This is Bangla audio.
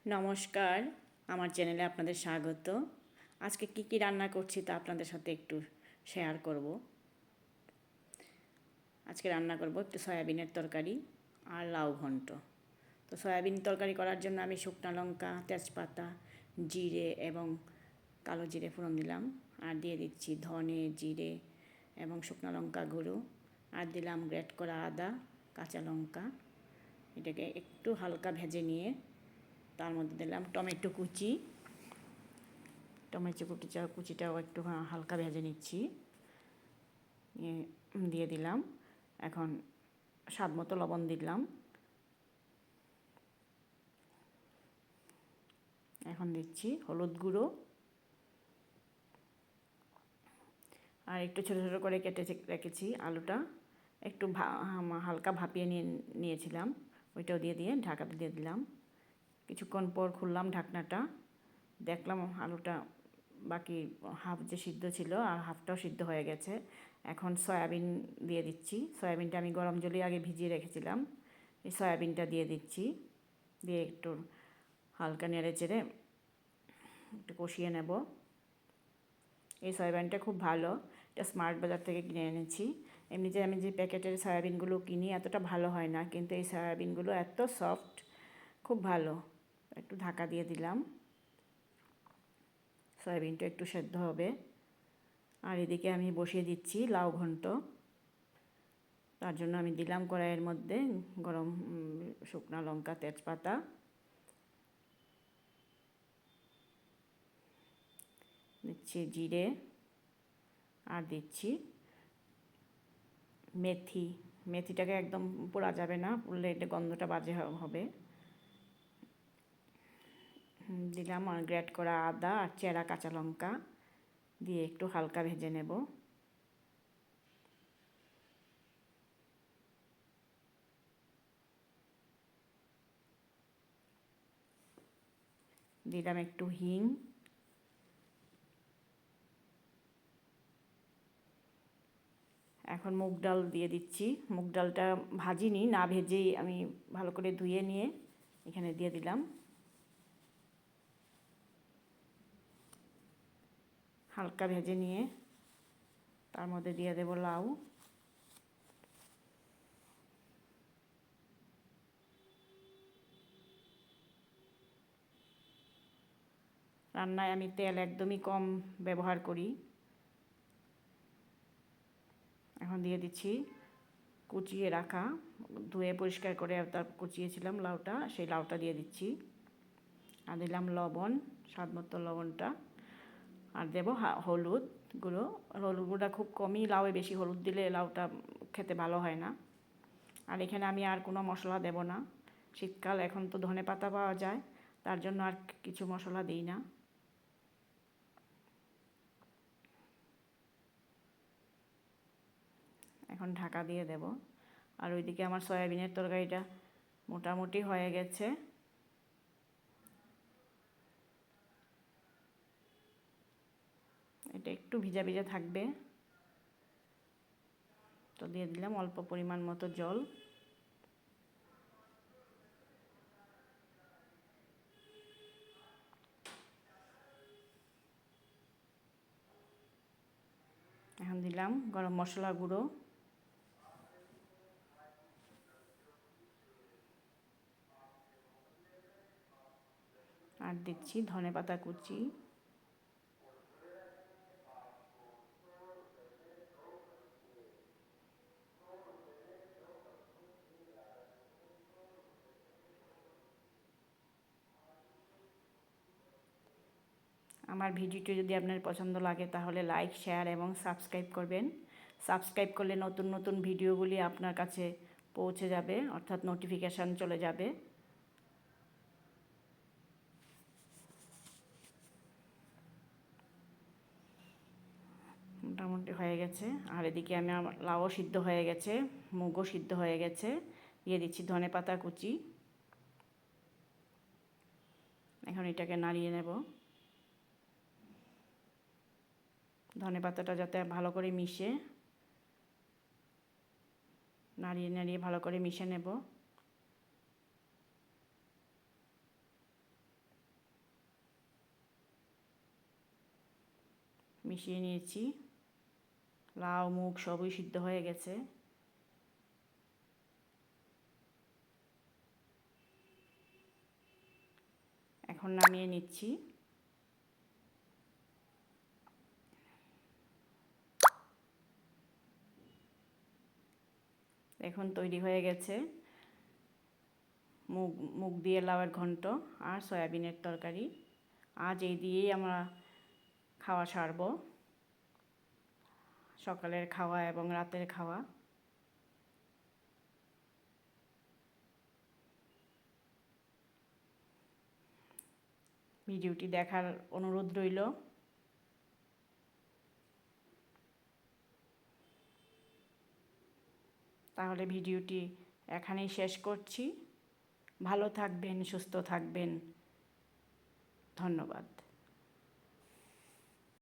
নমস্কার, আমার চ্যানেলে আপনাদের স্বাগত। আজকে কি কি রান্না করছি তা আপনাদের সাথে একটু শেয়ার করব। আজকে রান্না করব একটু সয়াবিনের তরকারি আর লাউ ঘন্ট। তো সয়াবিন তরকারি করার জন্য আমি শুকনো লঙ্কা, তেজপাতা, জিরে এবং কালো জিরে ফোড়ন দিলাম, আর দিয়ে দিচ্ছি ধনে, জিরে এবং শুকনো লঙ্কা গুঁড়ো, আর দিলাম গ্রেট করা আদা, কাঁচা লঙ্কা। এটাকে একটু হালকা ভেজে নিয়ে তার মধ্যে দিলাম টমেটো কুচি। টমেটো কুচিটাও একটু হালকা ভেজে নিচ্ছি, দিয়ে দিলাম। এখন স্বাদ মতো লবণ দিলাম। এখন দিচ্ছি হলুদ গুঁড়ো, আর একটু ছোটো ছোটো করে কেটে রেখেছি আলুটা, একটু হালকা ভাপিয়ে নিয়েছিলাম, ওইটাও দিয়ে ঢাকাতে দিয়ে দিলাম। কিছুক্ষণ পর খুললাম ঢাকনাটা, দেখলাম আলুটা বাকি হাফ যে সিদ্ধ ছিল আর হাফটাও সিদ্ধ হয়ে গেছে। এখন সয়াবিন দিয়ে দিচ্ছি। সয়াবিনটা আমি গরম জলে আগে ভিজিয়ে রেখেছিলাম। এই সয়াবিনটা দিয়ে দিচ্ছি, দিয়ে একটু হালকা নেড়ে চেড়ে একটু কষিয়ে নেব। এই সয়াবিনটা খুব ভালো, এটা স্মার্ট বাজার থেকে কিনে এনেছি। এমনিতে আমি যে প্যাকেটের সয়াবিনগুলো কিনি এতটা ভালো হয় না, কিন্তু এই সয়াবিনগুলো এত সফট, খুব ভালো। একটু ঢাকা দিয়ে দিলাম, সয়াবিনটা একটু সেদ্ধ হবে। আর এদিকে আমি বসিয়ে দিচ্ছি লাউ ঘন্ট। তার জন্য আমি দিলাম কড়াইয়ের মধ্যে গরম শুকনো লঙ্কা, তেজপাতা, দিচ্ছি জিরে, আর দিচ্ছি মেথি। মেথিটাকে একদম পোড়া যাবে না, পুড়লে এটা গন্ধটা বাজে হবে। দিলাম আর গ্রেট করা আদা আর চেরা কাঁচা লঙ্কা, দিয়ে একটু হালকা ভেজে নেব। দিলাম একটু হিং, এখন মুগ ডাল দিয়ে দিচ্ছি। মুগ ডালটা ভাজিনি, না ভেজেই আমি ভালো করে ধুয়ে নিয়ে এখানে দিয়ে দিলাম। হালকা ভেজে নিয়ে তার মধ্যে দিয়ে দেব লাউ। রান্নায় আমি তেল একদমই কম ব্যবহার করি। এখন দিয়ে দিচ্ছি কুচিয়ে রাখা, ধুয়ে পরিষ্কার করে তার কুচিয়েছিলাম লাউটা, সেই লাউটা দিয়ে দিচ্ছি। আর দিলাম লবণ, স্বাদ মতো লবণটা, আর দেব হলুদ গুঁড়ো। হলুদ গুঁড়োটা খুব কমই, লাউয়ে বেশি হলুদ দিলে লাউটা খেতে ভালো হয় না। আর এখানে আমি আর কোনো মশলা দেব না। শীতকাল, এখন তো ধনে পাতা পাওয়া যায়, তার জন্য আর কিছু মশলা দিই না। এখন ঢাকা দিয়ে দেব। আর ওইদিকে আমার সয়াবিনের তরকারিটা মোটামুটি হয়ে গেছে। এটা একটু ভিজা ভিজা থাকবে, তো দিয়ে দিলাম অল্প পরিমাণ মতো জল। এখন দিলাম গরম মশলা গুঁড়ো, আর দিচ্ছি ধনে পাতা কুচি। আমার ভিডিওটি যদি আপনার পছন্দ লাগে তাহলে লাইক, শেয়ার এবং সাবস্ক্রাইব করবেন। সাবস্ক্রাইব করলে নতুন নতুন ভিডিওগুলি আপনার কাছে পৌঁছে যাবে, অর্থাৎ নোটিফিকেশান চলে যাবে। মোটামুটি হয়ে গেছে। আর এদিকে আমার লাউও সিদ্ধ হয়ে গেছে, মুগও সিদ্ধ হয়ে গেছে। দিয়ে দিচ্ছি ধনে পাতা কুচি। এখন এটাকে নাড়িয়ে নেব। ধনে পাতাটা যাতে ভালো করে মিশে, নাড়িয়ে নাড়িয়ে ভালো করে মিশে নেব। মিশিয়ে নিয়েছি। লাউ মুগ সবই সিদ্ধ হয়ে গেছে। এখন নামিয়ে নিচ্ছি। এখন তৈরি হয়ে গেছে মুগ দিয়ে লাউয়ের ঘন্ট আর সয়াবিনের তরকারি। আজ এই দিয়েই আমরা খাওয়া সারব, সকালের খাওয়া এবং রাতের খাওয়া। ভিডিওটি দেখার অনুরোধ রইল। তাহলে ভিডিওটি এখানেই শেষ করছি। ভালো থাকবেন, সুস্থ থাকবেন। ধন্যবাদ।